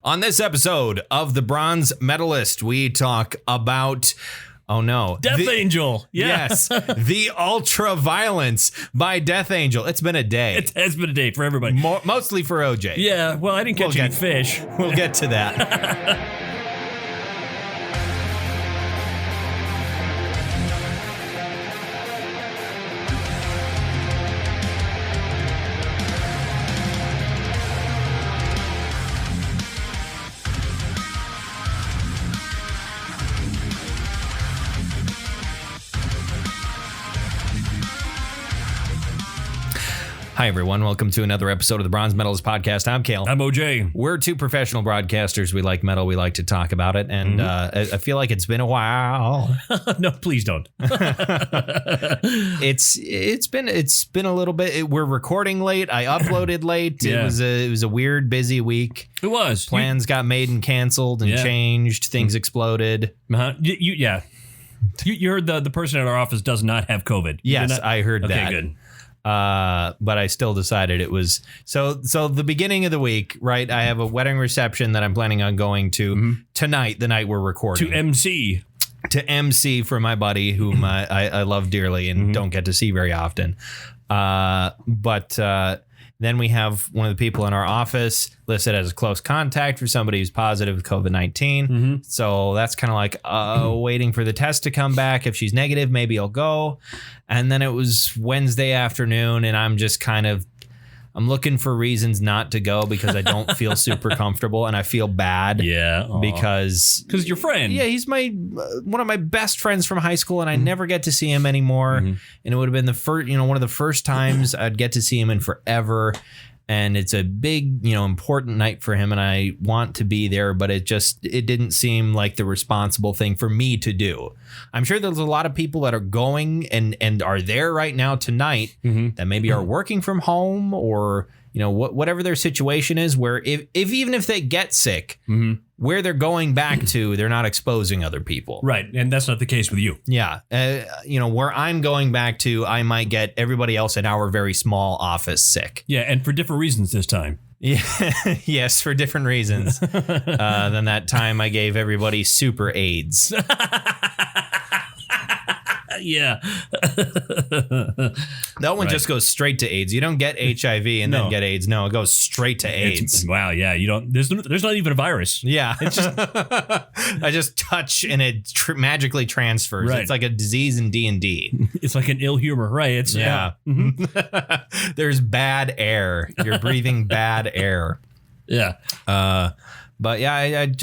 On this episode of the Bronze Metalist, we talk about, Death Angel. Yeah. Yes, the Ultra Violence by Death Angel. It's been a day. It has been a day for everybody. Mostly for OJ. Yeah, well, I didn't catch any fish. We'll get to that. Hi, everyone. Welcome to another episode of the Bronze Medalist Podcast. I'm Kale. I'm OJ. We're two professional broadcasters. We like metal. We like to talk about it. And I feel like it's been a while. No, please don't. It's been a little bit. We're recording late. I uploaded late. Yeah. It was a weird, busy week. It was. Plans got made and canceled and changed. Things exploded. Uh-huh. You heard the person at our office does not have COVID. Yes, I heard that. Okay, good. But I still decided it was so the beginning of the week, right? I have a wedding reception that I'm planning on going to tonight, the night we're recording. To MC for my buddy, whom I love dearly and don't get to see very often. But then we have one of the people in our office listed as a close contact for somebody who's positive with COVID-19. So that's kind of like waiting for the test to come back. If she's negative, maybe I'll go. And then it was Wednesday afternoon, and I'm just I'm looking for reasons not to go because I don't feel super comfortable, and I feel bad. Yeah, because your friend. Yeah, he's one of my best friends from high school, and I never get to see him anymore. And it would have been the first, one of the first times I'd get to see him in forever. And it's a big, important night for him, and I want to be there, but it didn't seem like the responsible thing for me to do. I'm sure there's a lot of people that are going and are there right now tonight that maybe are working from home or, whatever their situation is, where even if they get sick, where they're going back to, they're not exposing other people. Right. And that's not the case with you. Yeah. Where I'm going back to, I might get everybody else in our very small office sick. Yeah. And for different reasons this time. Yeah. Yes, for different reasons than that time I gave everybody super AIDS. Yeah. That one just goes straight to AIDS. You don't get HIV and then get AIDS. No, it goes straight to AIDS. Wow. Yeah. You don't. There's not even a virus. Yeah. It's just I just touch and it magically transfers. Right. It's like a disease in D&D. It's like an ill humor, right? It's There's bad air. You're breathing bad air. Yeah. But yeah, it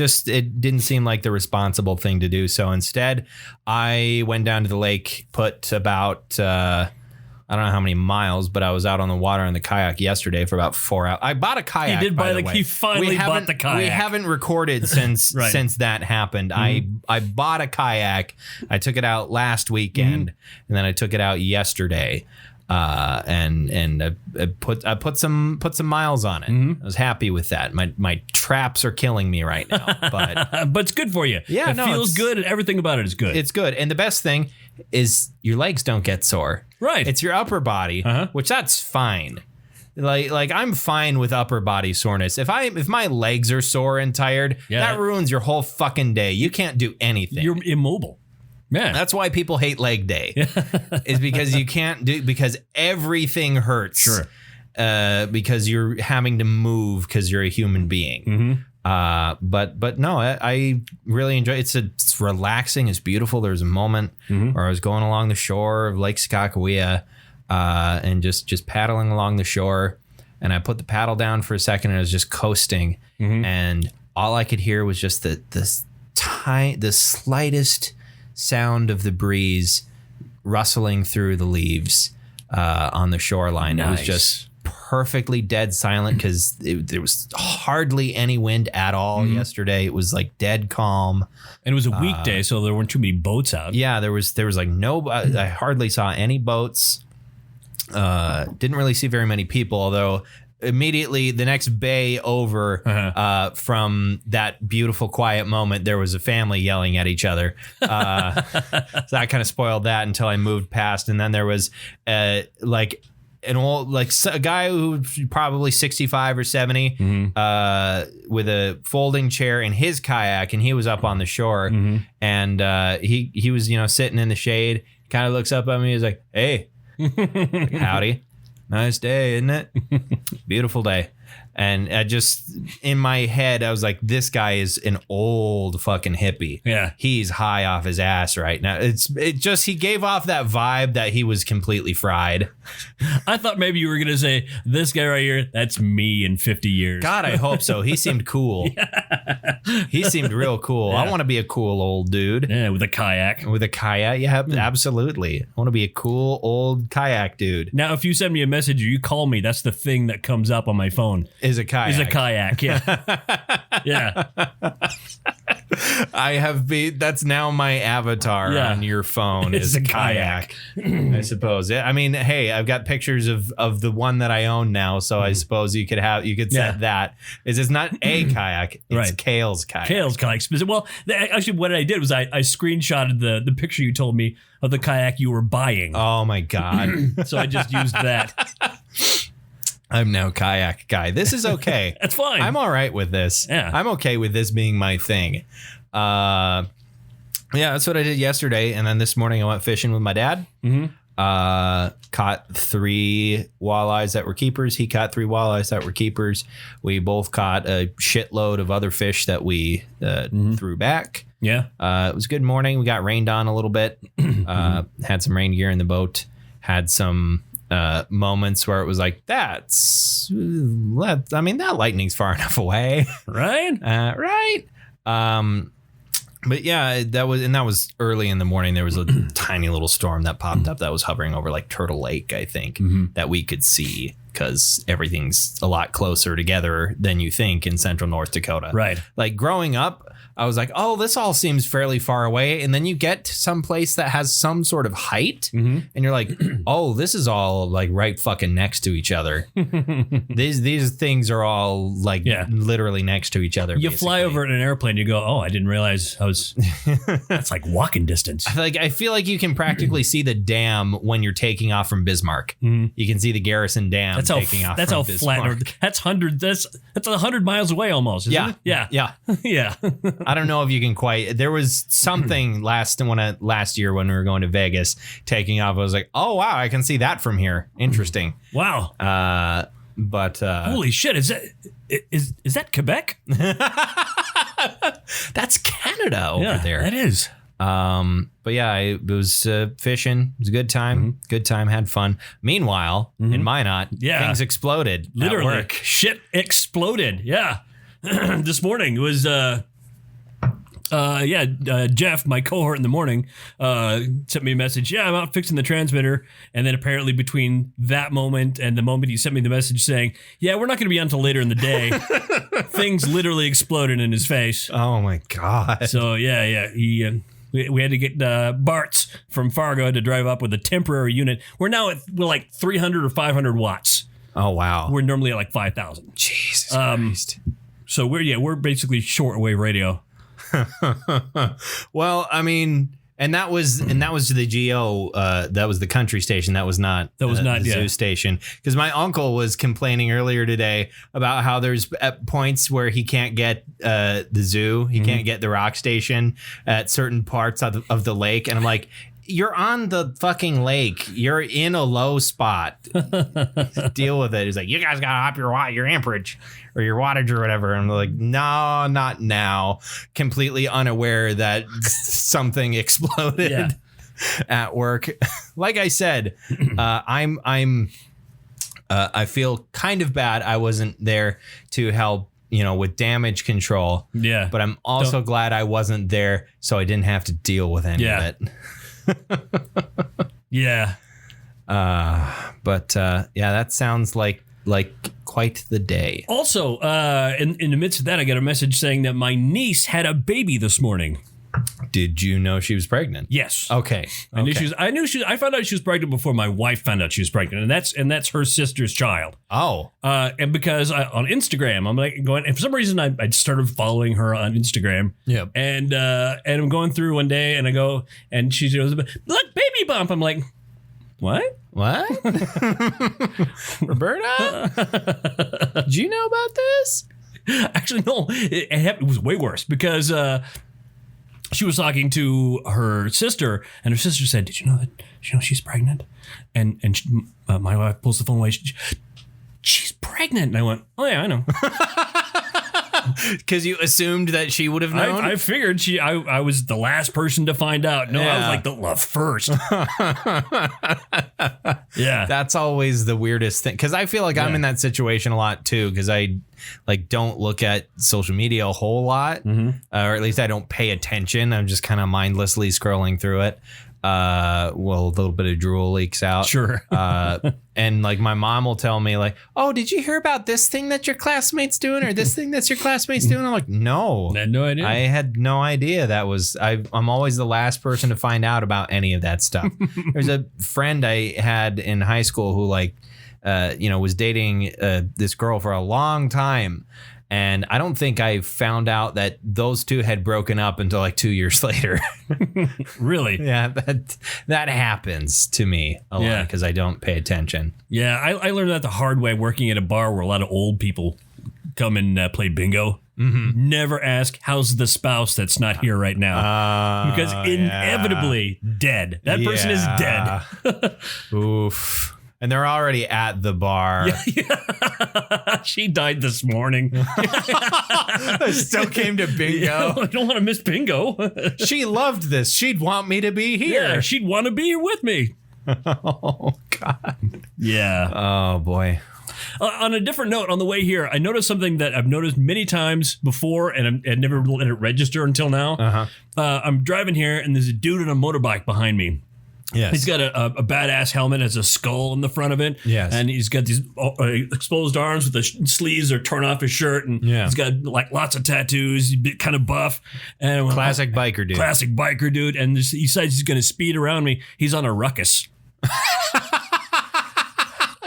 didn't seem like the responsible thing to do. So instead, I went down to the lake, put about, I don't know how many miles, but I was out on the water in the kayak yesterday for about 4 hours. I bought a kayak. He did buy He finally bought the kayak. We haven't recorded since since that happened. I bought a kayak. I took it out last weekend, and then I took it out yesterday. And I put some miles on it. I was happy with that. My traps are killing me right now, but but it's good for you. Yeah, it feels good, and everything about it is good. It's good, and the best thing is your legs don't get sore. Right, it's your upper body, which that's fine. Like I'm fine with upper body soreness. If my legs are sore and tired, that ruins your whole fucking day. You can't do anything. You're immobile. Yeah. That's why people hate leg day is because you can't because everything hurts. Sure. Because you're having to move because you're a human being. But no, I really enjoy it. It's relaxing. It's beautiful. There's a moment where I was going along the shore of Lake Skakawea and just paddling along the shore. And I put the paddle down for a second and I was just coasting. And all I could hear was just the slightest sound of the breeze rustling through the leaves on the shoreline. Nice. It was just perfectly dead silent because there was hardly any wind at all yesterday. It was like dead calm. And it was a weekday, so there weren't too many boats out. Yeah, there was like no, I hardly saw any boats. Didn't really see very many people, although immediately the next bay over from that beautiful quiet moment, there was a family yelling at each other. So I kind of spoiled that until I moved past. And then there was like an old, like a guy who's probably 65 or 70 with a folding chair in his kayak, and he was up on the shore, and he was, sitting in the shade, kind of looks up at me, he's like, hey, like, howdy, nice day, isn't it? Beautiful day. And I just, in my head, I was like, this guy is an old fucking hippie. Yeah. He's high off his ass right now. He gave off that vibe that he was completely fried. I thought maybe you were going to say, this guy right here, that's me in 50 years. God, I hope so. He seemed cool. He seemed real cool. Yeah. I want to be a cool old dude. Yeah, with a kayak. With a kayak. Yeah, absolutely. I want to be a cool old kayak dude. Now, if you send me a message or you call me, that's the thing that comes up on my phone. Is a kayak. Is a kayak, yeah. Yeah. That's now my avatar on your phone. Is a kayak. I suppose. I mean, hey, I've got pictures of the one that I own now, so I suppose you could set that. It's not a kayak, it's Kale's kayak. Kale's kayak. Well, actually what I did was I screenshotted the picture you told me of the kayak you were buying. Oh my God. So I just used that. I'm now kayak guy. This is okay. That's fine. I'm all right with this. Yeah. I'm okay with this being my thing. Yeah, that's what I did yesterday. And then this morning I went fishing with my dad. Caught 3 walleyes that were keepers. He caught 3 walleyes that were keepers. We both caught a shitload of other fish that we threw back. Yeah. It was a good morning. We got rained on a little bit. Had some rain gear in the boat. Had some moments where it was like, that lightning's far enough away. Right. Right. But yeah, that was early in the morning. There was a tiny little storm that popped up that was hovering over like Turtle Lake, I think, that we could see because everything's a lot closer together than you think in central North Dakota. Right. Like growing up, I was like, oh, this all seems fairly far away. And then you get to some place that has some sort of height and you're like, oh, this is all like right fucking next to each other. These things are all like literally next to each other. You fly over in an airplane, you go, oh, I didn't realize that's like walking distance. I feel like you can practically see the dam when you're taking off from Bismarck. You can see the Garrison Dam taking off from Bismarck. That's 100 miles away almost, isn't it? Yeah. Yeah. Yeah. I don't know if you can quite. There was something last year when we were going to Vegas taking off. I was like, oh wow, I can see that from here. Interesting. Wow. But holy shit, is that Quebec? That's Canada over there. That is. But yeah, it was fishing. It was a good time. Good time. Had fun. Meanwhile, in Minot, things exploded. Literally, at work. Shit exploded. Yeah. This morning it was Jeff, my cohort in the morning, sent me a message. Yeah, I'm out fixing the transmitter. And then apparently between that moment and the moment he sent me the message saying, yeah, we're not going to be on until later in the day, things literally exploded in his face. Oh my God. So yeah. We had to get Bart's from Fargo to drive up with a temporary unit. We're like 300 or 500 watts. Oh, wow. We're normally at like 5,000. Jesus Christ. So we're basically shortwave radio. Well, I mean, and that was the GO. That was the country station. That was not the zoo station. Because my uncle was complaining earlier today about how there's at points where he can't get the zoo. He can't get the rock station at certain parts of the lake. And I'm like, you're on the fucking lake. You're in a low spot. Deal with it. He's like, you guys gotta up your amperage or your wattage or whatever. And I'm like, no, not now. Completely unaware that something exploded at work. Like I said, I feel kind of bad I wasn't there to help, with damage control. Yeah. But I'm also glad I wasn't there so I didn't have to deal with any of it. Yeah. That sounds like quite the day. Also, in the midst of that, I got a message saying that my niece had a baby this morning. Did you know she was pregnant? Yes. Okay. I found out she was pregnant before my wife found out she was pregnant, and that's her sister's child. Oh. And because on Instagram, I'm like going, and for some reason I started following her on Instagram. Yeah. And I'm going through one day and I go, and she goes, look, baby bump. I'm like, what? What? Roberta? Did you know about this? Actually, no. It was way worse because she was talking to her sister, and her sister said, "Did you know that? Did you know she's pregnant?" And my wife pulls the phone away. She's pregnant, and I went, "Oh yeah, I know." Because you assumed that she would have known? I figured I was the last person to find out. No, I was like the first. Yeah. That's always the weirdest thing. Because I feel like I'm in that situation a lot too. Because I don't look at social media a whole lot. Or at least I don't pay attention. I'm just kind of mindlessly scrolling through it. A little bit of drool leaks out. Sure. And like my mom will tell me like, "Oh, did you hear about this thing that your classmate's doing or this thing that's your classmate's doing?" I'm like, "No, I had no idea. I had no idea that was." I'm always the last person to find out about any of that stuff. There's a friend I had in high school who was dating this girl for a long time. And I don't think I found out that those two had broken up until like 2 years later. Really? Yeah, that happens to me a lot because I don't pay attention. Yeah, I learned that the hard way working at a bar where a lot of old people come and play bingo. Never ask, how's the spouse that's not here right now? Because inevitably dead. That person is dead. Oof. And they're already at the bar. Yeah. She died this morning. I still came to bingo. Yeah, I don't want to miss bingo. She loved this. She'd want me to be here. Yeah, she'd want to be here with me. Oh, God. Yeah. Oh, boy. On a different note, on the way here, I noticed something that I've noticed many times before, and I never let it register until now. I'm driving here, and there's a dude on a motorbike behind me. Yes. He's got a badass helmet, has a skull in the front of it. Yes. And he's got these exposed arms with the sleeves are torn off his shirt. And he's got like lots of tattoos, kind of buff. And classic biker dude. Classic biker dude. And he decides he's going to speed around me. He's on a ruckus.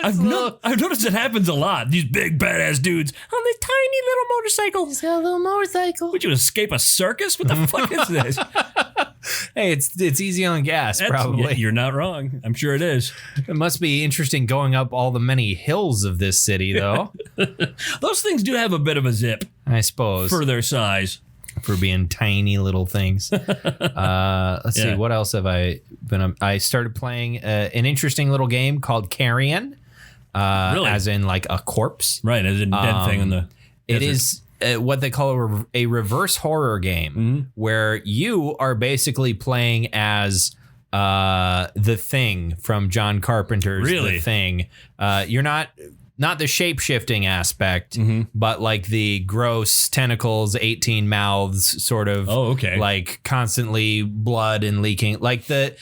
I've noticed it happens a lot. These big badass dudes on this tiny little motorcycle. He's got a little motorcycle. Would you escape a circus? What the fuck is this? Hey, it's easy on gas, probably. Yeah, you're not wrong. I'm sure it is. It must be interesting going up all the many hills of this city, though. Those things do have a bit of a zip, I suppose, for their size. For being tiny little things. Let's see, what else have I been up? I started playing an interesting little game called Carrion. Really? As in like a corpse. Right, as a dead thing in the desert. It is what they call a reverse horror game, where you are basically playing as the Thing from John Carpenter's The Thing. You're not the shape-shifting aspect, but like the gross tentacles, 18 mouths sort of. Oh, okay. Like constantly blood and leaking. Like the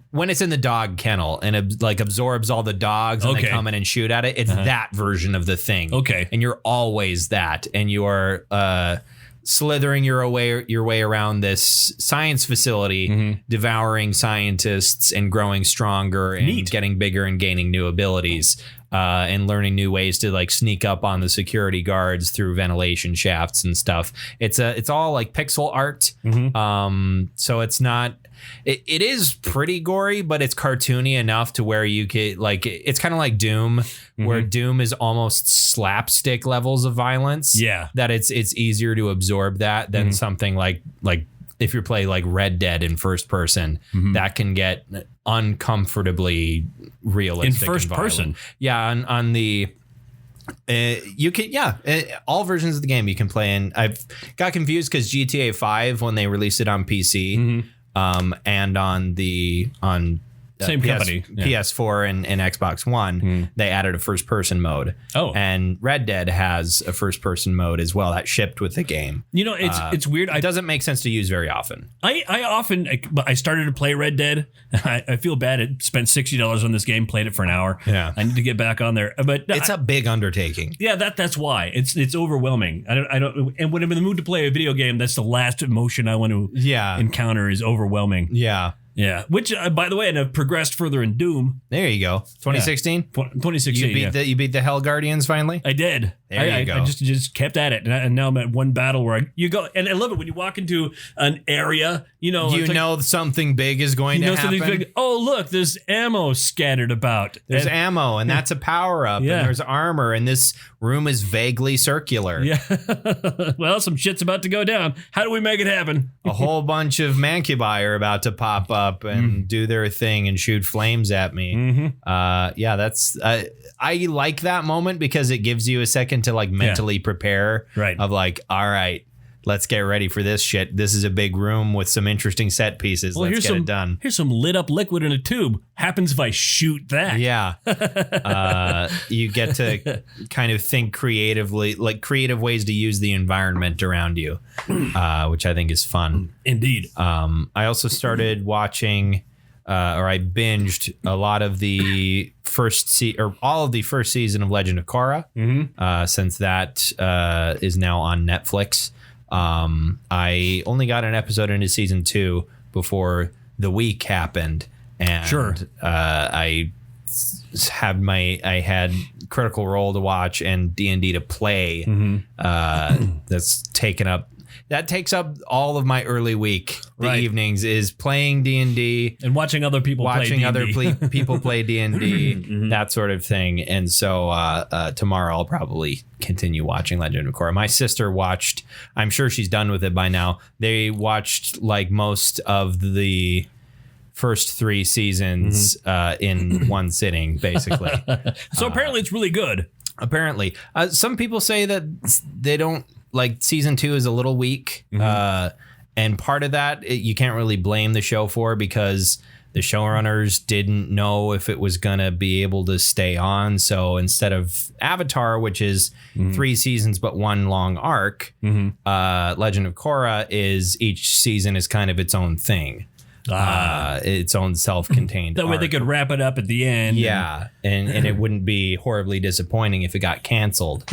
when it's in the dog kennel and it like absorbs all the dogs and they come in and shoot at it, it's that version of the Thing. Okay. And you're always that, and you are slithering your way around this science facility, devouring scientists and growing stronger and getting bigger and gaining new abilities. And learning new ways to like sneak up on the security guards through ventilation shafts and stuff. It's all like pixel art. So it's not. It is pretty gory, but it's cartoony enough to where you could like. It's kind of like Doom, where Doom is almost slapstick levels of violence. Yeah, that it's easier to absorb that than something like if you play like Red Dead in first person, that can get uncomfortably realistic in first person. Yeah, on the you can all versions of the game you can play in. I've got confused because GTA 5 when they released it on PC and on same company, PS4 and Xbox One, they added a first person mode. Oh, and Red Dead has a first person mode as well that shipped with the game. You know, it's weird. It doesn't make sense to use very often. I started to play Red Dead. I feel bad. I spent $60 on this game, played it for an hour. Yeah, I need to get back on there, but it's a big undertaking. Yeah, that's why it's overwhelming. I don't. And when I'm in the mood to play a video game, that's the last emotion I want to encounter is overwhelming. Yeah. Yeah, which, by the way, and have progressed further in Doom. There you go. 2016? 2016, You beat the Hell Guardians finally? I did. There you go. I just kept at it, and now I'm at one battle where you go, and I love it when you walk into an area, you know something big is going to happen. Big, oh look, there's ammo scattered about. There's ammo, and that's a power up, and there's armor, and this room is vaguely circular. Yeah. Well, some shit's about to go down. How do we make it happen? A whole bunch of mancubi are about to pop up and do their thing and shoot flames at me. That's I like that moment because it gives you a second to like mentally prepare. Right. Of like, all right, let's get ready for this shit. This is a big room with some interesting set pieces. Let's get it done. Here's some lit up liquid in a tube. Happens if I shoot that. Yeah. You get to kind of think creatively, like creative ways to use the environment around you, which I think is fun. Indeed. I also started watching, or I binged a lot of the all of the first season of Legend of Korra, since that is now on Netflix. I only got an episode into season 2 before the week happened, and I had Critical Role to watch and D&D to play. That takes up all of my early week. The evenings is playing D&D and watching other people play D&D, that sort of thing. And so tomorrow I'll probably continue watching Legend of Korra. My sister watched, I'm sure she's done with it by now. They watched like most of the first 3 seasons in one sitting, basically. So apparently it's really good. Apparently. Some people say that they don't, like season 2 is a little weak. And part of that, you can't really blame the show for, because the showrunners didn't know if it was going to be able to stay on. So instead of Avatar, which is 3 seasons but 1 long arc, Legend of Korra is each season is kind of its own thing. Its own self-contained that way arc. they could wrap it up at the end. Yeah, and it wouldn't be horribly disappointing if it got canceled.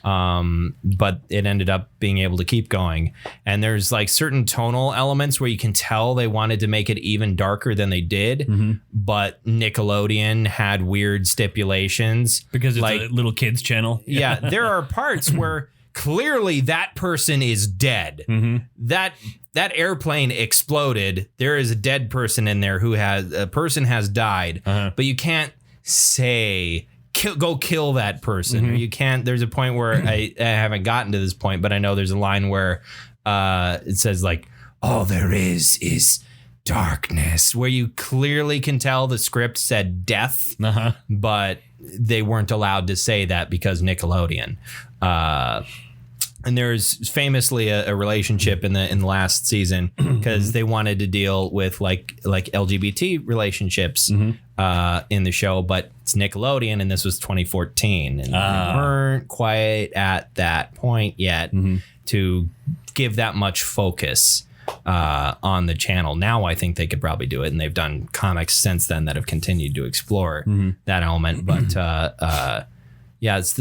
But it ended up being able to keep going. And there's like certain tonal elements where you can tell they wanted to make it even darker than they did, but Nickelodeon had weird stipulations. Because it's a little kids channel. Yeah, there are parts where clearly that person is dead. That airplane exploded. There is a dead person in there a person has died, but you can't say go kill that person. Or you can't. There's a point where I haven't gotten to this point, but I know there's a line where it says like, all there is darkness, where you clearly can tell the script said death, but they weren't allowed to say that because Nickelodeon. And there's famously a relationship in the last season because they wanted to deal with like LGBT relationships in the show, but it's Nickelodeon and this was 2014 and they weren't quite at that point yet to give that much focus on the channel. Now I think they could probably do it, and they've done comics since then that have continued to explore that element. But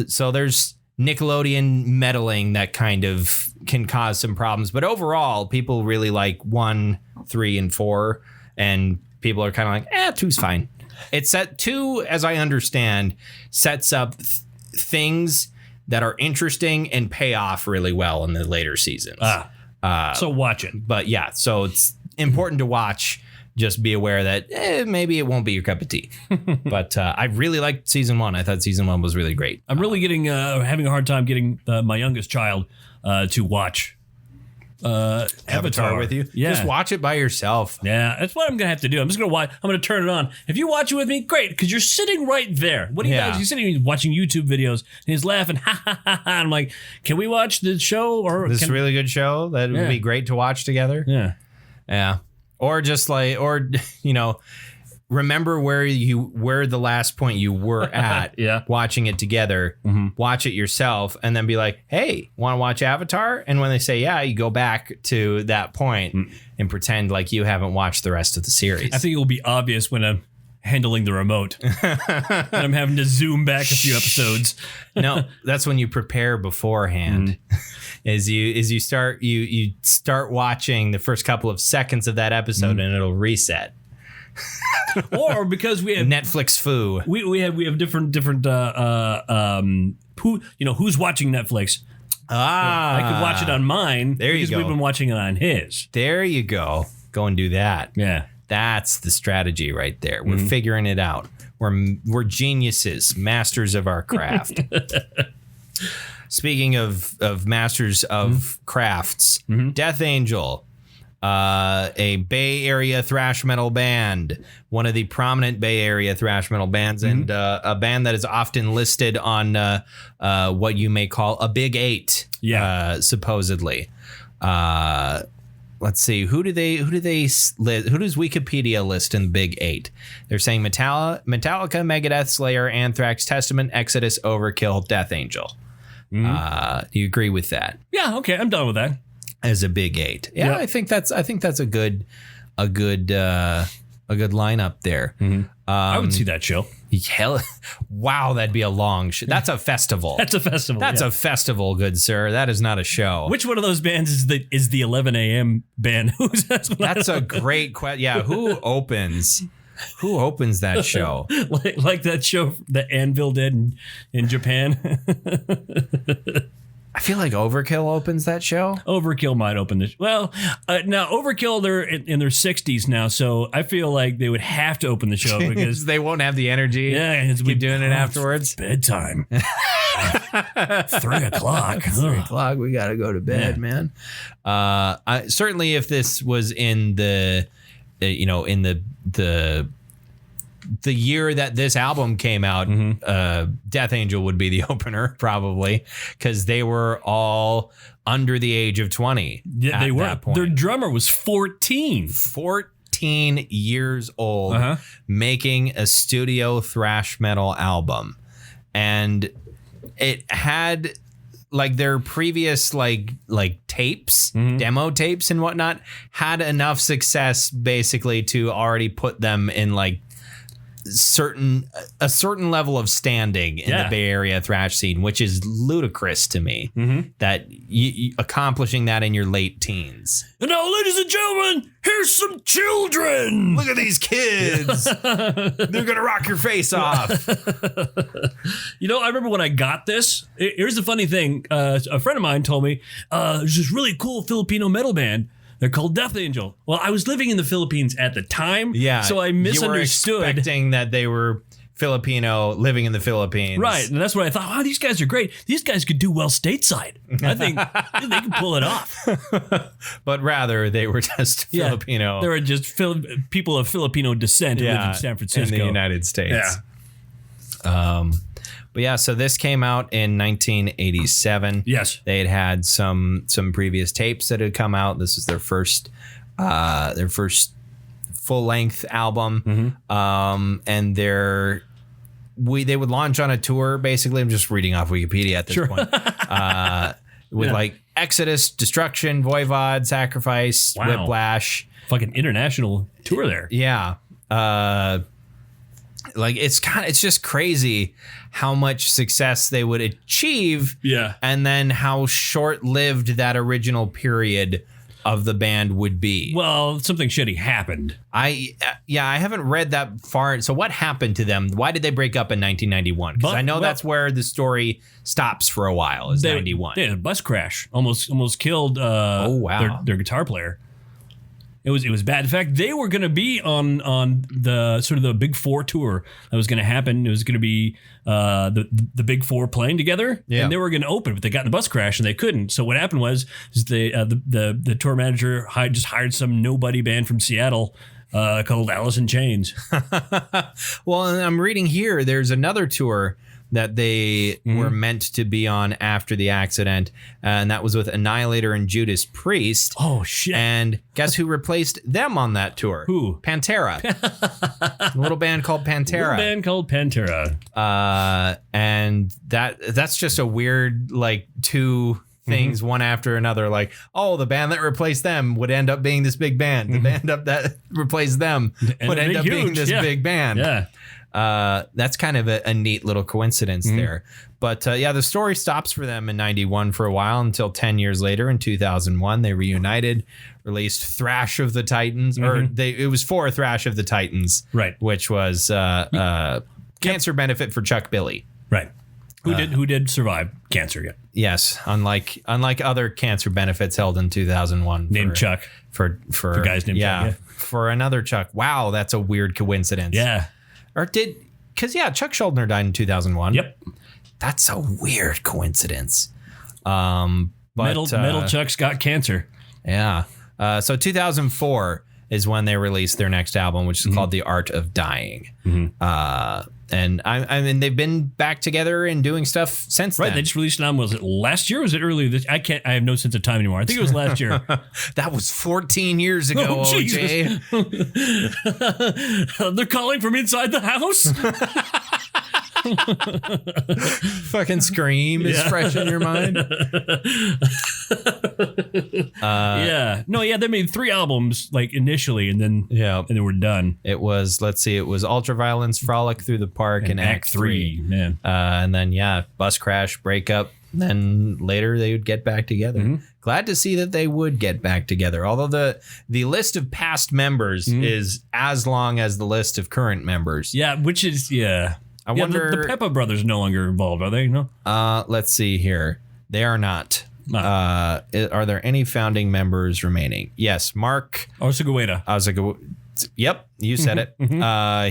so there's Nickelodeon meddling that kind of can cause some problems, but overall people really like 1, 3, and 4, and people are kind of like, 2's fine. It's set 2, as I understand, sets up things that are interesting and pay off really well in the later seasons. So watch it. But yeah, so it's important to watch. Just be aware that maybe it won't be your cup of tea. But I really liked season 1. I thought season 1 was really great. I'm really having a hard time getting my youngest child to watch Avatar with you. Yeah. Just watch it by yourself. Yeah, that's what I'm going to have to do. I'm just going to watch. I'm going to turn it on. If you watch it with me, great, because you're sitting right there. What do you guys? He's sitting watching YouTube videos, and he's laughing. Ha, ha, ha, ha. I'm like, can we watch the show? Or this really good show that would be great to watch together. Yeah. Or just like, remember where the last point you were at watching it together, watch it yourself, and then be like, hey, want to watch Avatar? And when they say, yeah, you go back to that point and pretend like you haven't watched the rest of the series. I think it will be obvious when I'm handling the remote and I'm having to zoom back a few episodes. No, that's when you prepare beforehand. As you start watching the first couple of seconds of that episode and it'll reset. Or because we have Netflix foo. We have different who's watching Netflix. I could watch it on mine. There you go. Because we've been watching it on his. There you go. Go and do that. Yeah. That's the strategy right there. We're figuring it out. We're geniuses, masters of our craft. Speaking of masters of crafts, Death Angel, a Bay Area thrash metal band, one of the prominent Bay Area thrash metal bands, and a band that is often listed on what you may call a Big Eight. Yeah, supposedly. Let's see. Who does Wikipedia list in the Big Eight? They're saying Metallica, Megadeth, Slayer, Anthrax, Testament, Exodus, Overkill, Death Angel. Do you agree with that? Yeah. Okay. I'm done with that. As a Big Eight. Yeah. Yep. I think that's a good lineup there. I would see that show. Hell, wow, that'd be a long show. That's a festival. That's a festival. That's a festival, good sir. That is not a show. Which one of those bands is the 11 a.m. band? That's a great question. Yeah, who opens that show? like that show that Anvil did in Japan. I feel like Overkill opens that show. Overkill might open this. Well, now Overkill, they're in their 60s now, so I feel like they would have to open the show because they won't have the energy. Yeah, keep doing it afterwards. Bedtime. 3 o'clock. 3 o'clock. We gotta go to bed, man. Certainly, if this was in the the year that this album came out, Death Angel would be the opener, probably, because they were all under the age of 20. Yeah, they were. Their drummer was 14. 14 years old, making a studio thrash metal album. And it had like their previous like tapes, demo tapes and whatnot, had enough success basically to already put them in like a certain level of standing in the Bay Area thrash scene, which is ludicrous to me that you accomplishing that in your late teens. And now, ladies and gentlemen, here's some children. Look at these kids. They're gonna rock your face off. I remember when I got this. Here's the funny thing. A friend of mine told me there's this really cool Filipino metal band. They're called Death Angel. Well, I was living in the Philippines at the time, so I misunderstood. You were expecting that they were Filipino living in the Philippines. Right, and that's what I thought. Wow, these guys are great. These guys could do well stateside. I think they can pull it off. But rather, they were just Filipino. They were just people of Filipino descent who lived in San Francisco. In the United States. Yeah. But yeah, so this came out in 1987. Yes. They had some previous tapes that had come out. This is their first full-length album. And they would launch on a tour, basically. I'm just reading off Wikipedia at this point. With like Exodus, Destruction, Voivod, Sacrifice, Whiplash. Fucking international tour there. Yeah. Like it's just crazy how much success they would achieve, and then how short-lived that original period of the band would be. Well, something shitty happened. I haven't read that far. So what happened to them? Why did they break up in 1991? Because I know that's where the story stops for a while. Is 91? They had a bus crash, almost killed. Their guitar player. It was bad. In fact, they were going to be on the sort of the Big Four tour that was going to happen. It was going to be the Big Four playing together, and they were going to open, but they got in the bus crash and they couldn't. So what happened was the tour manager just hired some nobody band from Seattle called Alice in Chains. Well, and I'm reading here, there's another tour that they were meant to be on after the accident, and that was with Annihilator and Judas Priest. Oh, shit. And guess who replaced them on that tour? Who? Pantera. A little band called Pantera. And that's just a weird, like, two things one after another. Like, oh, the band that replaced them would end up being this big band. The band that replaced them would end up being this big band. Yeah. That's kind of a neat little coincidence there. But the story stops for them in 91 for a while until 10 years later in 2001. They reunited, released Thrash of the Titans, it was for Thrash of the Titans, right? Which was cancer benefit for Chuck Billy. Right. Who did survive cancer? Yeah. Yes, unlike other cancer benefits held in 2001. Named Chuck. For guys named Chuck. Yeah. For another Chuck. Wow, that's a weird coincidence. Yeah. Because Chuck Schuldiner died in 2001. Yep. That's a weird coincidence. Metal Chuck's got cancer. Yeah. So 2004 is when they released their next album, which is called The Art of Dying. And I mean, they've been back together and doing stuff since then. Right. They just released an album. Was it last year or was it earlier this? I have no sense of time anymore. I think it was last year. That was 14 years ago, OJ. They're calling from inside the house. Fucking Scream is fresh in your mind. They made 3 albums like initially, and then we're done. It was Ultraviolence, Frolic Through the Park, and Act 3. Man. And then Bus Crash, Breakup. Then later they would get back together. Glad to see that they would get back together. Although the list of past members is as long as the list of current members. Yeah, which is I wonder. The Peppa brothers no longer involved, are they? No. Let's see here. They are not. Are there any founding members remaining? Yes, Mark Osagueda. Yep, you said it.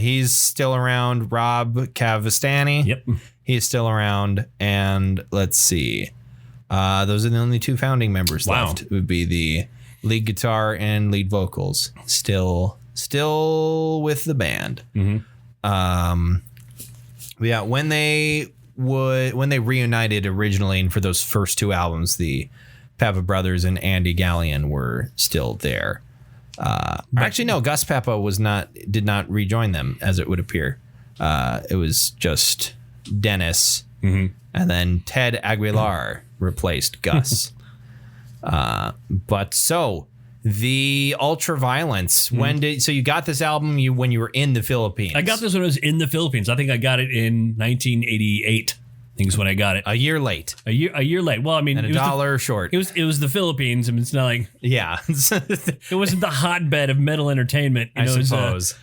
He's still around. Rob Cavastani. Yep, he's still around. And let's see. Those are the only 2 founding members left. It would be the lead guitar and lead vocals. Still with the band. When they reunited originally, and for those first 2 albums, the Peppa brothers and Andy Gallion were still there. Actually, no, Gus Peppa did not rejoin them, as it would appear. It was just Dennis, and then Ted Aguilar replaced Gus. The Ultraviolence. So you got this album when you were in the Philippines? I got this when I was in the Philippines. I think I got it in 1988. I think is when I got it. A year late. A year late. Well, I mean, and a dollar short. It was the Philippines. I mean, it's not like it wasn't the hotbed of metal entertainment. I suppose.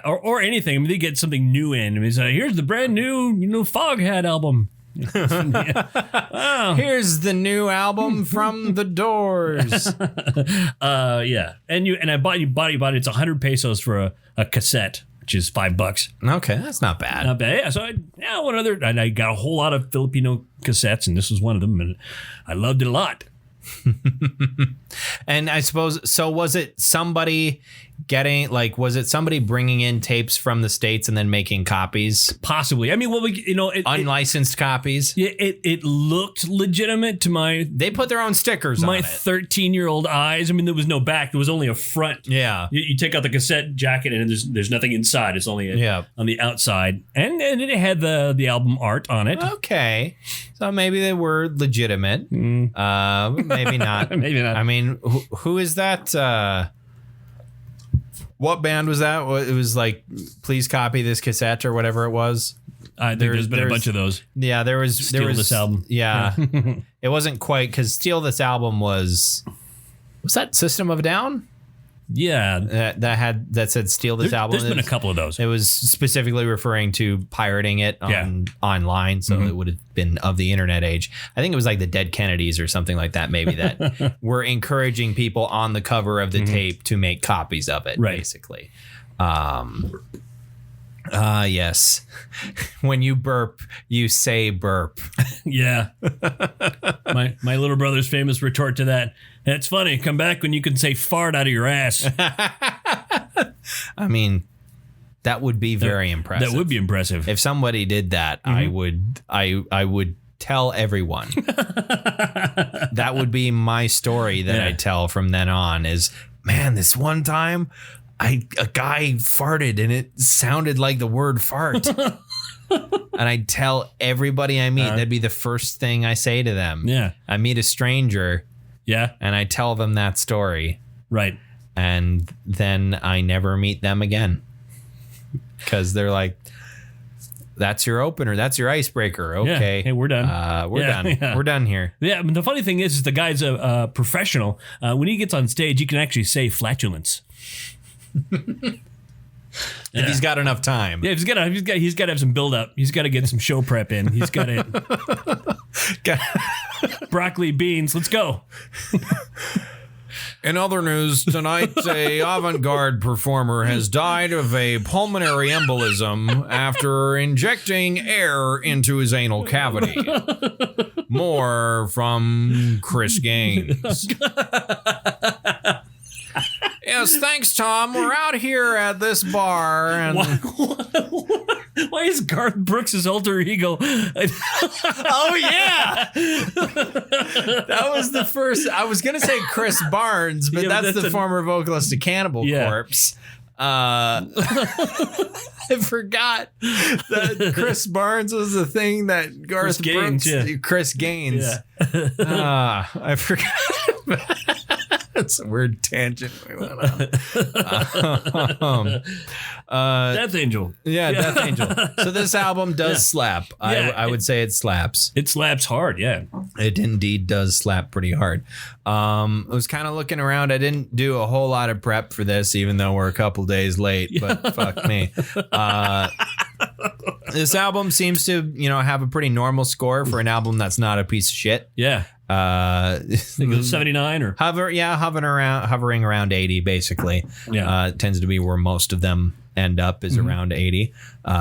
Or anything. I mean, they get something new in. I mean, here's the brand new, Foghat album. Here's the new album from The Doors. And I bought it. It's 100 pesos for a cassette, which is $5. Okay, that's not bad. Not bad. Yeah, so and I got a whole lot of Filipino cassettes, and this was one of them, and I loved it a lot. And I suppose, so was it somebody bringing in tapes from the States and then making copies? Possibly. I mean, unlicensed copies. Yeah, it looked legitimate to they put their own stickers on it. My 13-year-old eyes. I mean, there was no back. There was only a front. Yeah. You take out the cassette jacket and there's nothing inside. It's only on the outside. And it had the album art on it. Okay. So maybe they were legitimate. Maybe not. Maybe not. I mean, who is that? What band was that? It was like, please copy this cassette or whatever it was. I think there's been a bunch of those. Yeah, there was This album. Yeah. It wasn't quite, because Steal This Album was that System of a Down? Yeah. That said Steal This Album. There's been a couple of those. It was specifically referring to pirating it online, so it would have been of the internet age. I think it was like the Dead Kennedys or something like that, maybe, that were encouraging people on the cover of the tape to make copies of it, basically. Yes. When you burp, you say burp. Yeah. My little brother's famous retort to that. That's funny. Come back when you can say fart out of your ass. I mean, that would be very impressive. That would be impressive. If somebody did that, I would tell everyone. That would be my story that I tell from then on is, man, this one time a guy farted and it sounded like the word fart. And I'd tell everybody I meet. That'd be the first thing I say to them. Yeah. I meet a stranger. Yeah. And I tell them that story. Right. And then I never meet them again. Because they're like, that's your opener. That's your icebreaker. Okay. Yeah. Hey, we're done. We're done. Yeah. We're done here. Yeah. But the funny thing is the guy's a professional. When he gets on stage, he can actually say flatulence. If he's got enough time. Yeah, he's got to have some build up. He's got to get some show prep in. He's got it. Broccoli, beans. Let's go. In other news, tonight, a avant-garde performer has died of a pulmonary embolism after injecting air into his anal cavity. More from Chris Gaines. Yes, thanks, Tom. We're out here at this bar. And why is Garth Brooks' alter ego? Oh, yeah. That was the first. I was going to say Chris Barnes, but that's the former vocalist of Cannibal Corpse. I forgot that Chris Barnes was the thing that Garth Brooks, Chris Gaines. Yeah. I forgot. That's a weird tangent we went on. Death Angel. Yeah, Death Angel. So this album does slap. I would say it slaps. It slaps hard, yeah. It indeed does slap pretty hard. I was kind of looking around. I didn't do a whole lot of prep for this, even though we're a couple days late, but fuck me. This album seems to, have a pretty normal score for an album that's not a piece of shit. Yeah. I think it was 79 or hovering around 80 basically. Yeah. Tends to be where most of them end up is around 80,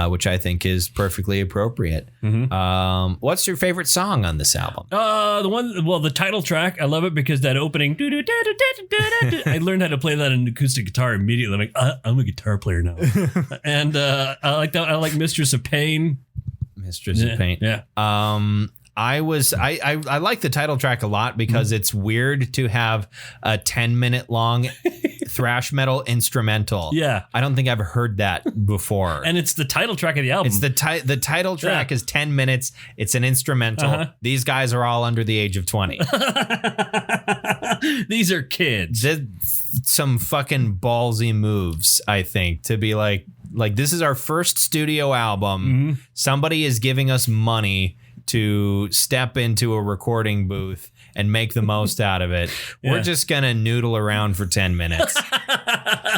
which I think is perfectly appropriate. What's your favorite song on this album? The title track. I love it because that opening. I learned how to play that on acoustic guitar immediately. I'm like, I'm a guitar player now. And I like that. I like Mistress of Pain. Mistress of Pain. Yeah. I like the title track a lot because it's weird to have a 10-minute long thrash metal instrumental. Yeah. I don't think I've heard that before. And it's the title track of the album. It's the title track is 10 minutes. It's an instrumental. These guys are all under the age of 20. These are kids. Some fucking ballsy moves, I think, to be like this is our first studio album. Somebody is giving us money to step into a recording booth and make the most out of it. We're just going to noodle around for 10 minutes.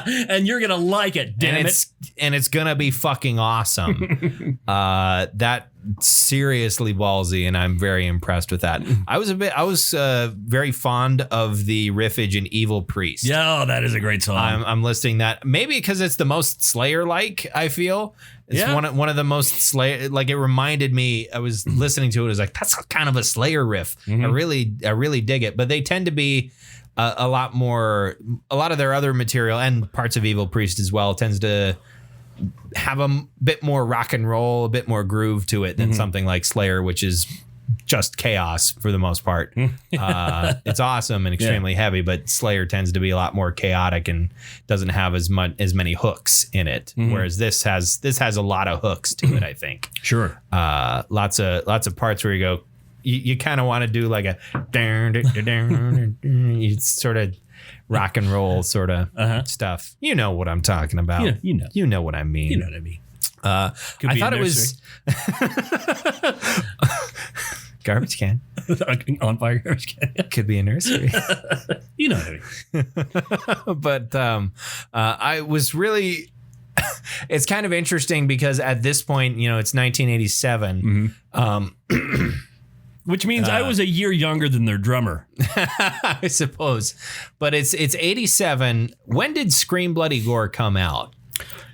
And you're going to like it, damn it. And it's going to be fucking awesome. That seriously ballsy, and I'm very impressed with that. I was very fond of the riffage in Evil Priest. Yeah, that is a great song. I'm listing that maybe because it's the most Slayer-like, I feel. It's one of the most Slayer, like it reminded me, I was listening to it, I was like, that's kind of a Slayer riff. I really dig it. But they tend to be a lot of their other material and parts of Evil Priest as well tends to have a bit more rock and roll, a bit more groove to it than something like Slayer, which is just chaos for the most part. It's awesome and extremely heavy, but Slayer tends to be a lot more chaotic and doesn't have as many hooks in it. Whereas this has a lot of hooks to it, I think. Sure. Lots of parts where you go, you kind of want to do like a you sort of rock and roll sort of stuff. You know what I'm talking about. Yeah, you know what I mean. You know what I mean. I thought it was garbage can. On fire garbage can. Could be a nursery. You know what I mean. But I was really it's kind of interesting because at this point, it's 1987. Which means I was a year younger than their drummer. I suppose. But it's 87. When did Scream Bloody Gore come out?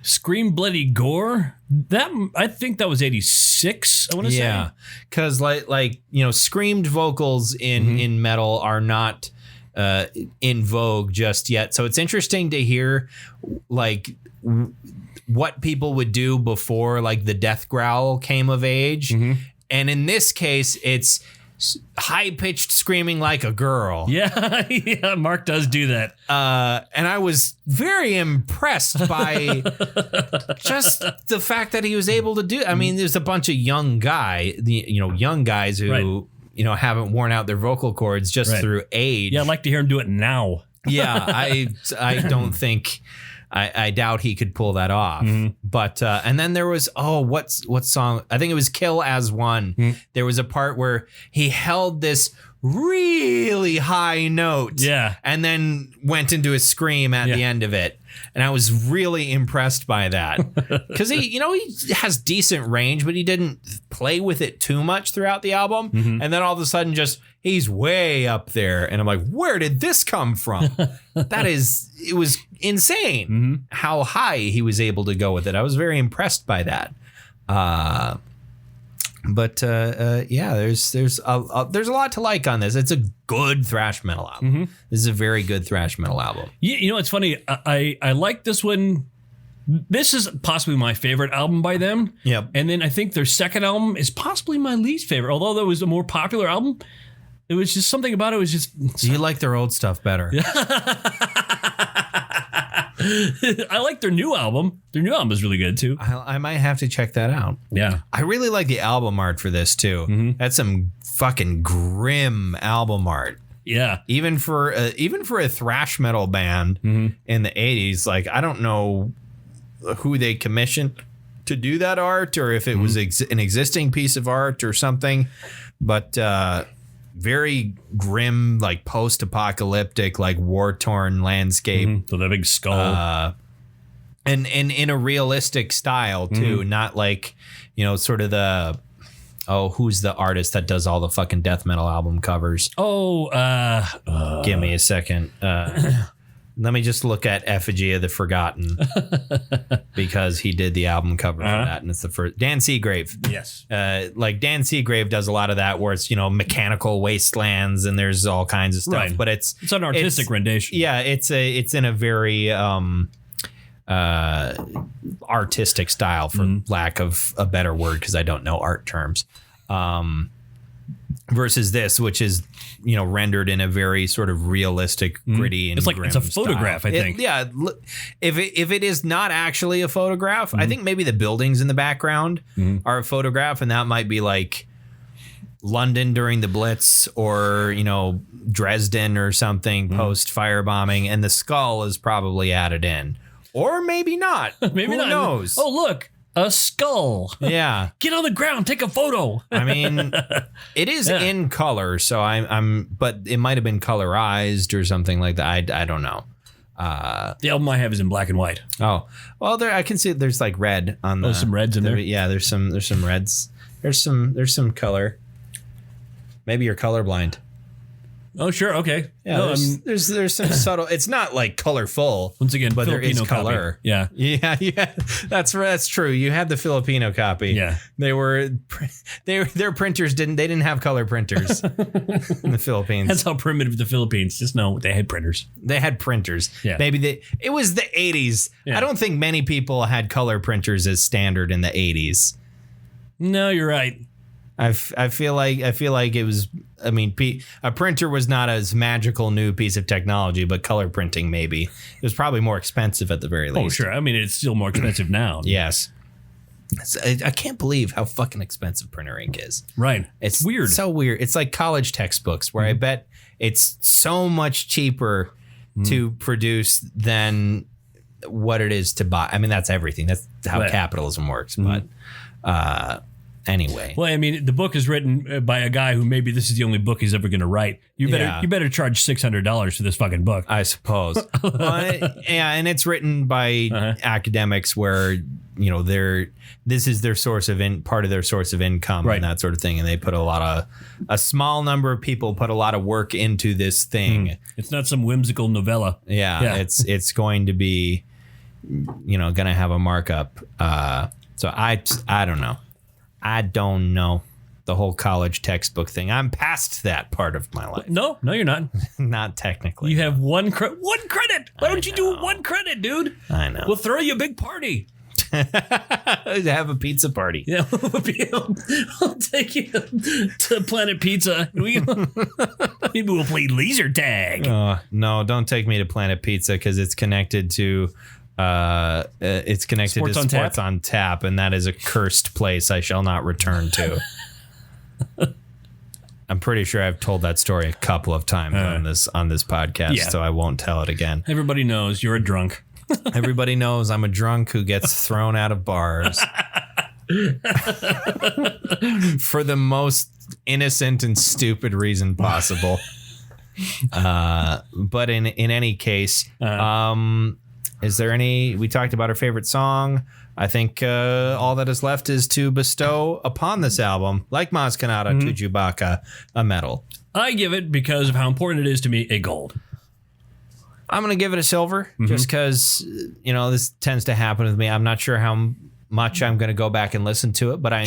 Scream Bloody Gore? I think that was 86, I want to say. Yeah. Because like screamed vocals in metal are not in vogue just yet. So it's interesting to hear like what people would do before like the death growl came of age. And in this case, it's high-pitched screaming like a girl. Yeah, Mark does do that. And I was very impressed by just the fact that he was able to do it. I mean, there's a bunch of young guys who, haven't worn out their vocal cords just through age. Yeah, I'd like to hear him do it now. Yeah, I don't think... I doubt he could pull that off. But and then there was what song? I think it was Kill As One. There was a part where he held this really high note. Yeah. And then went into a scream at the end of it. And I was really impressed by that. Because he has decent range, but he didn't play with it too much throughout the album. Mm-hmm. And then all of a sudden he's way up there. And I'm like, where did this come from? It was insane how high he was able to go with it. I was very impressed by that. But there's a lot to like on this. It's a good thrash metal album. Mm-hmm. This is a very good thrash metal album. It's funny. I like this one. This is possibly my favorite album by them. Yep. And then I think their second album is possibly my least favorite. Although that was a more popular album, it was just something about it was just. Do you like their old stuff better? I like their new album. Their new album is really good too. I might have to check that out. Yeah. I really like the album art for this too. Mm-hmm. That's some fucking grim album art. Yeah. Even for a thrash metal band in the 80s, like I don't know who they commissioned to do that art or if it was an existing piece of art or something, but very grim, like post-apocalyptic, like war-torn landscape. So the big skull. And in a realistic style, too. Not like, sort of the... Oh, who's the artist that does all the fucking death metal album covers? Give me a second. Let me just look at Effigy of the Forgotten because he did the album cover for that, and it's the first. Dan Seagrave. Yes. Like Dan Seagrave does a lot of that, where it's mechanical wastelands and there's all kinds of stuff. Right. But it's an artistic rendition. Yeah, it's in a very artistic style, for lack of a better word, because I don't know art terms. Versus this, which is rendered in a very sort of realistic, gritty, and grim it's a photograph style. I think. If it is not actually a photograph, I think maybe the buildings in the background are a photograph, and that might be like London during the Blitz, or Dresden or something post firebombing, and the skull is probably added in, or maybe not. Maybe Who not. knows? Oh, look. A skull. Yeah. Get on the ground. Take a photo. I mean, it is in color, so but it might have been colorized or something like that. I don't know. The album I have is in black and white. Oh, well, I can see there's like red on the. There's some reds in there. Yeah, there's some reds. There's some color. Maybe you're colorblind. Oh, sure. Okay. Yeah, no, there's some subtle. It's not like colorful. Once again, but Filipino there is color. Copy. Yeah. Yeah. That's true. You had the Filipino copy. Yeah. Their printers didn't have color printers in the Philippines. That's how primitive the Philippines. Just know they had printers. They had printers. Yeah. Maybe it was the 80s. Yeah. I don't think many people had color printers as standard in the 80s. No, you're right. I feel like it was. I mean, a printer was not as magical new piece of technology, but color printing maybe. It was probably more expensive at the very least. Oh, sure. I mean, it's still more expensive now. Yes. I can't believe how fucking expensive printer ink is. Right. It's weird. So weird. It's like college textbooks, where I bet it's so much cheaper to produce than what it is to buy. I mean, that's everything. That's how capitalism works. But anyway. Well, I mean, the book is written by a guy who maybe this is the only book he's ever going to write. You better charge $600 for this fucking book. I suppose. And it's written by academics where this is their source of part of their source of income and that sort of thing, and they put a small number of people put a lot of work into this thing. It's not some whimsical novella. Yeah. It's going to be going to have a markup. So I don't know. I don't know the whole college textbook thing. I'm past that part of my life. No, you're not. Not technically. You have one credit. Why don't you do 1 credit, dude? I know. We'll throw you a big party. Have a pizza party. Yeah, I'll take you to Planet Pizza. Maybe we'll play laser tag. No, don't take me to Planet Pizza because it's connected to Sports on Tap, and that is a cursed place I shall not return to. I'm pretty sure I've told that story a couple of times on this podcast, so I won't tell it again. Everybody knows you're a drunk. Everybody knows I'm a drunk who gets thrown out of bars for the most innocent and stupid reason possible. But in any case, is there any? We talked about our favorite song. I think all that is left is to bestow upon this album, like Maz Kanata to Chewbacca, a medal. I give it, because of how important it is to me, a gold. I'm going to give it a silver, just because, this tends to happen with me. I'm not sure how much I'm going to go back and listen to it, but I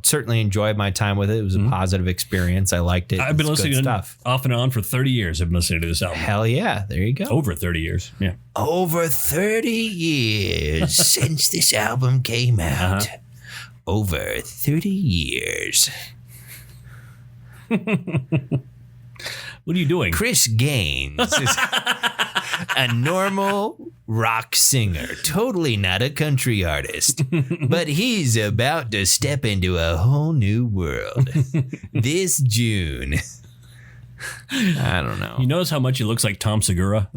certainly enjoyed my time with it. It was a positive experience. I liked it. I've been listening off and on for 30 years. I've been listening to this album. Hell yeah. There you go. Over 30 years. Yeah. Over 30 years since this album came out. Over 30 years. What are you doing? Chris Gaines is a normal rock singer, totally not a country artist, but he's about to step into a whole new world this June. I don't know. You notice how much he looks like Tom Segura?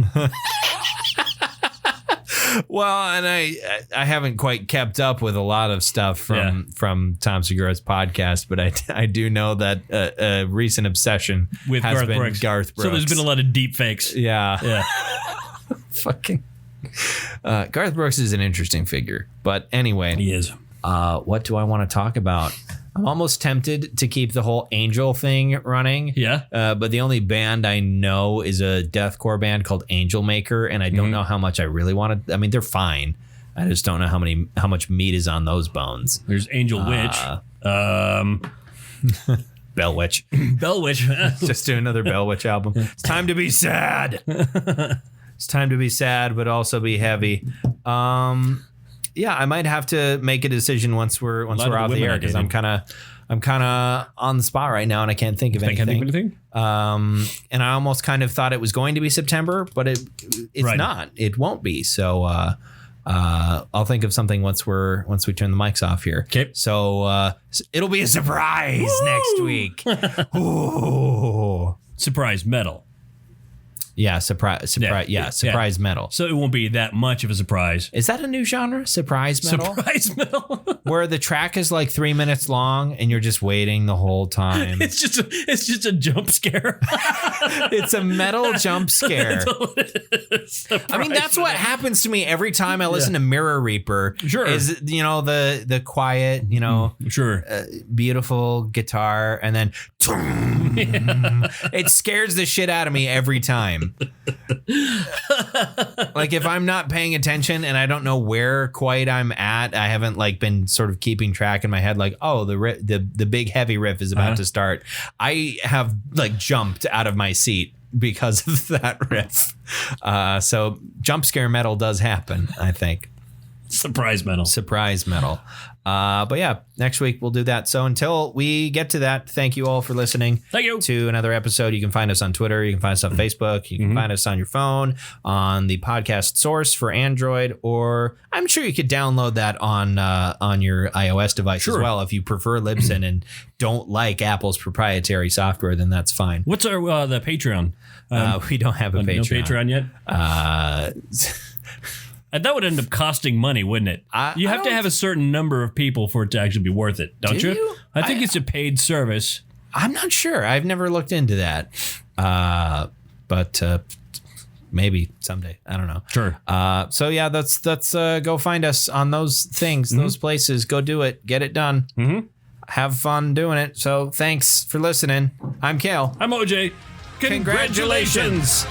Well, and I haven't quite kept up with a lot of stuff from Tom Segura's podcast, but I do know that a recent obsession with has Garth been Brooks. Garth Brooks. So there's been a lot of deep fakes. Yeah. Fucking Garth Brooks is an interesting figure, but anyway, he is. What do I want to talk about? I'm almost tempted to keep the whole Angel thing running. Yeah. But the only band I know is a deathcore band called Angel Maker, and I don't know how much I really want to. I mean, they're fine. I just don't know how much meat is on those bones. There's Angel Witch. Bell Witch. Bell Witch. Just do another Bell Witch album. It's time to be sad. It's time to be sad, but also be heavy. Yeah, I might have to make a decision once we're off the air, because I'm kind of on the spot right now and I can't think of anything. And I almost kind of thought it was going to be September, but it's not. It won't be. So I'll think of something once we turn the mics off here. Okay. So it'll be a surprise next week. Ooh. Surprise metal. Yeah, surprise metal. So it won't be that much of a surprise. Is that a new genre? Surprise metal? Surprise metal. Where the track is like 3 minutes long and you're just waiting the whole time. It's just a jump scare. It's a metal jump scare. I mean, that's what happens to me every time I listen to Mirror Reaper. Sure. Is, the quiet, beautiful guitar, and then it scares the shit out of me every time. Like, if I'm not paying attention and I don't know where quite I'm at, I haven't been sort of keeping track in my head, the big heavy riff is about to start. I have jumped out of my seat because of that riff. So jump scare metal does happen, I think. Surprise metal. But yeah, next week we'll do that. So until we get to that, thank you all for listening. Thank you. To another episode. You can find us on Twitter. You can find us on Facebook. You can find us on your phone, on the podcast source for Android, or I'm sure you could download that on your iOS device as well. If you prefer Libsyn and don't like Apple's proprietary software, then that's fine. What's our the Patreon? We don't have a Patreon. No Patreon yet? And that would end up costing money, wouldn't it? You have to have a certain number of people for it to actually be worth it, don't you? I think it's a paid service. I'm not sure. I've never looked into that. But maybe someday. I don't know. Sure. So yeah, let's go find us on those things, those places. Go do it. Get it done. Have fun doing it. So thanks for listening. I'm Kale. I'm OJ. Congratulations.